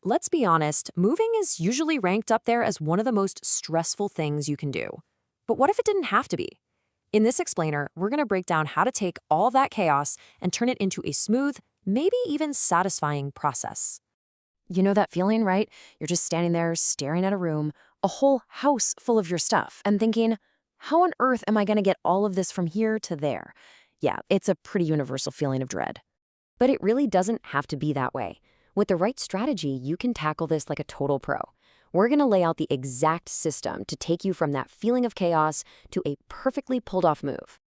let's be honest, moving is usually ranked up there as one of the most stressful things you can do. But what if it didn't have to be? In this explainer, we're going to break down how to take all that chaos and turn it into a smooth, maybe even satisfying process. You know that feeling, right? You're just standing there staring at a room, a whole house full of your stuff, and thinking, how on earth am I going to get all of this from here to there? Yeah, it's a pretty universal feeling of dread. But it really doesn't have to be that way. With the right strategy, you can tackle this like a total pro. We're going to lay out the exact system to take you from that feeling of chaos to a perfectly pulled off move.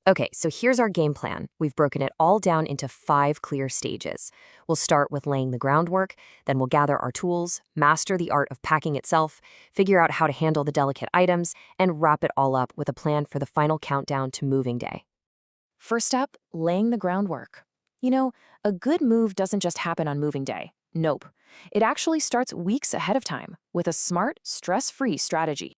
Okay, so here's our game plan. We've broken it all down into 5 clear stages. We'll start with laying the groundwork, then we'll gather our tools, master the art of packing itself, figure out how to handle the delicate items, and wrap it all up with a plan for the final countdown to moving day. First up, laying the groundwork. You know, a good move doesn't just happen on moving day. Nope. It actually starts weeks ahead of time with a smart, stress-free strategy.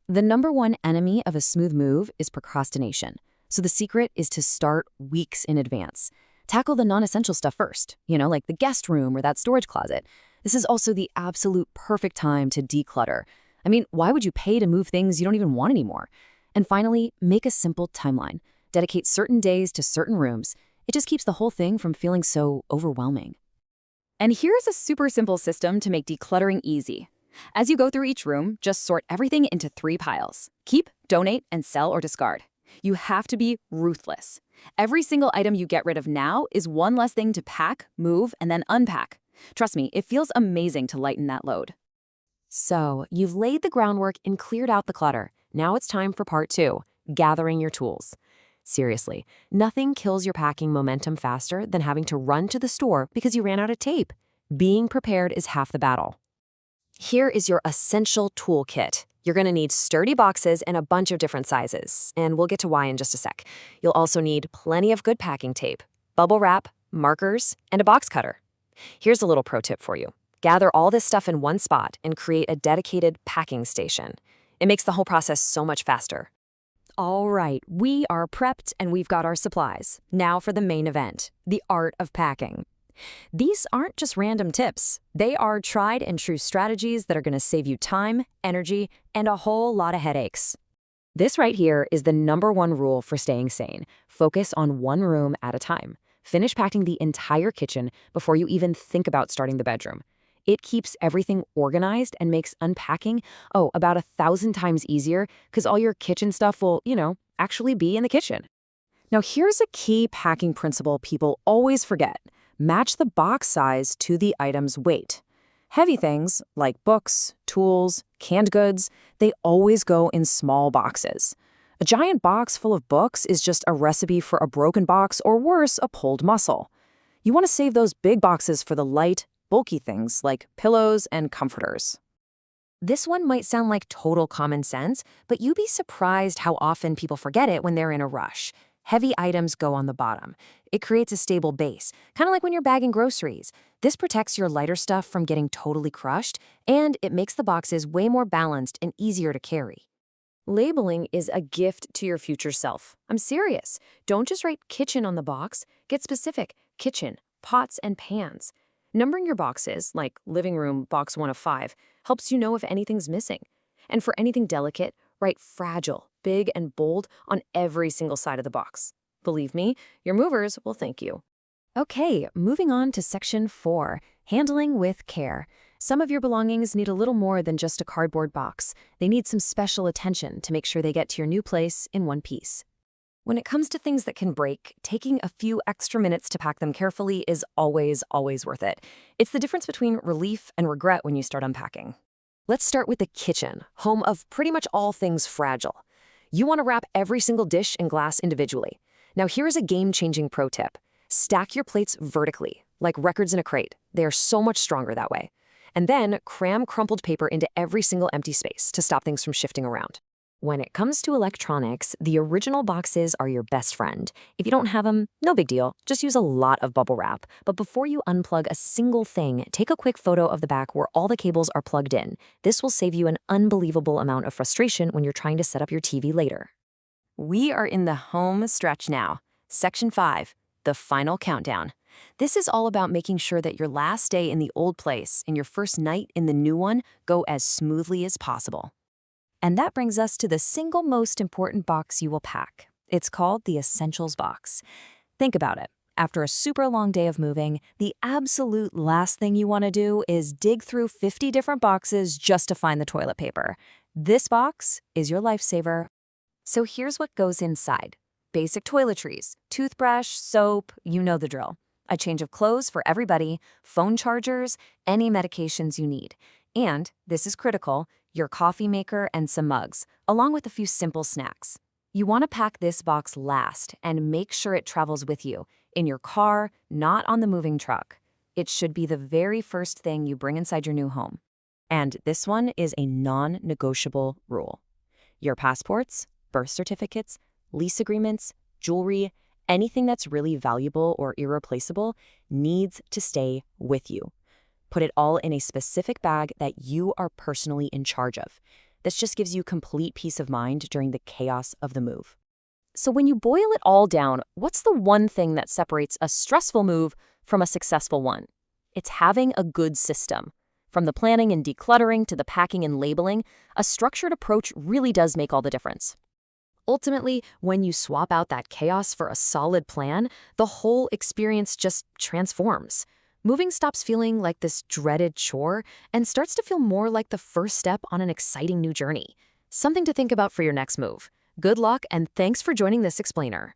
The number one enemy of a smooth move is procrastination. So the secret is to start weeks in advance. Tackle the non-essential stuff first, like the guest room or that storage closet. This is also the absolute perfect time to declutter. I mean, why would you pay to move things you don't even want anymore? And finally, make a simple timeline. Dedicate certain days to certain rooms. It just keeps the whole thing from feeling so overwhelming. And here's a super simple system to make decluttering easy. As you go through each room, just sort everything into 3 piles. Keep, donate, and sell or discard. You have to be ruthless. Every single item you get rid of now is one less thing to pack, move, and then unpack. Trust me, it feels amazing to lighten that load. So, you've laid the groundwork and cleared out the clutter. Now it's time for part 2, gathering your tools. Seriously, nothing kills your packing momentum faster than having to run to the store because you ran out of tape. Being prepared is half the battle. Here is your essential toolkit. You're going to need sturdy boxes and a bunch of different sizes, and we'll get to why in just a sec. You'll also need plenty of good packing tape, bubble wrap, markers, and a box cutter. Here's a little pro tip for you. Gather all this stuff in one spot and create a dedicated packing station. It makes the whole process so much faster. All right, we are prepped and we've got our supplies. Now for the main event, the art of packing. These aren't just random tips. They are tried and true strategies that are going to save you time, energy, and a whole lot of headaches. This right here is the number one rule for staying sane. Focus on one room at a time. Finish packing the entire kitchen before you even think about starting the bedroom. It keeps everything organized and makes unpacking, about 1,000 times easier because all your kitchen stuff will, actually be in the kitchen. Now, here's a key packing principle people always forget. Match the box size to the item's weight. Heavy things like books, tools, canned goods, they always go in small boxes. A giant box full of books is just a recipe for a broken box or worse, a pulled muscle. You want to save those big boxes for the light, bulky things like pillows and comforters. This one might sound like total common sense, but you'd be surprised how often people forget it when they're in a rush. Heavy items go on the bottom. It creates a stable base, kind of like when you're bagging groceries. This protects your lighter stuff from getting totally crushed, and it makes the boxes way more balanced and easier to carry. Labeling is a gift to your future self. I'm serious. Don't just write kitchen on the box. Get specific. Kitchen, pots, and pans. Numbering your boxes, like living room box 1 of 5, helps you know if anything's missing. And for anything delicate, write fragile, big, and bold on every single side of the box. Believe me, your movers will thank you. Okay, moving on to section 4, handling with care. Some of your belongings need a little more than just a cardboard box. They need some special attention to make sure they get to your new place in one piece. When it comes to things that can break, taking a few extra minutes to pack them carefully is always worth it. It's the difference between relief and regret when you start unpacking. Let's start with the kitchen, home of pretty much all things fragile. You want to wrap every single dish and glass individually. Now here's a game-changing pro tip. Stack your plates vertically, like records in a crate. They are so much stronger that way. And then cram crumpled paper into every single empty space to stop things from shifting around. When it comes to electronics, the original boxes are your best friend. If you don't have them, no big deal. Just use a lot of bubble wrap. But before you unplug a single thing, take a quick photo of the back where all the cables are plugged in. This will save you an unbelievable amount of frustration when you're trying to set up your TV later. We are in the home stretch now. Section 5, the final countdown. This is all about making sure that your last day in the old place and your first night in the new one go as smoothly as possible. And that brings us to the single most important box you will pack. It's called the Essentials box. Think about it. After a super long day of moving, the absolute last thing you want to do is dig through 50 different boxes just to find the toilet paper. This box is your lifesaver. So here's what goes inside. Basic toiletries, toothbrush, soap, you know the drill. A change of clothes for everybody, phone chargers, any medications you need. And, this is critical, your coffee maker and some mugs, along with a few simple snacks. You want to pack this box last and make sure it travels with you, in your car, not on the moving truck. It should be the very first thing you bring inside your new home. And this one is a non-negotiable rule. Your passports, birth certificates, lease agreements, jewelry, anything that's really valuable or irreplaceable needs to stay with you. Put it all in a specific bag that you are personally in charge of. This just gives you complete peace of mind during the chaos of the move. So when you boil it all down, what's the one thing that separates a stressful move from a successful one? It's having a good system. From the planning and decluttering to the packing and labeling, a structured approach really does make all the difference. Ultimately, when you swap out that chaos for a solid plan, the whole experience just transforms. Moving stops feeling like this dreaded chore and starts to feel more like the first step on an exciting new journey. Something to think about for your next move. Good luck and thanks for joining this explainer.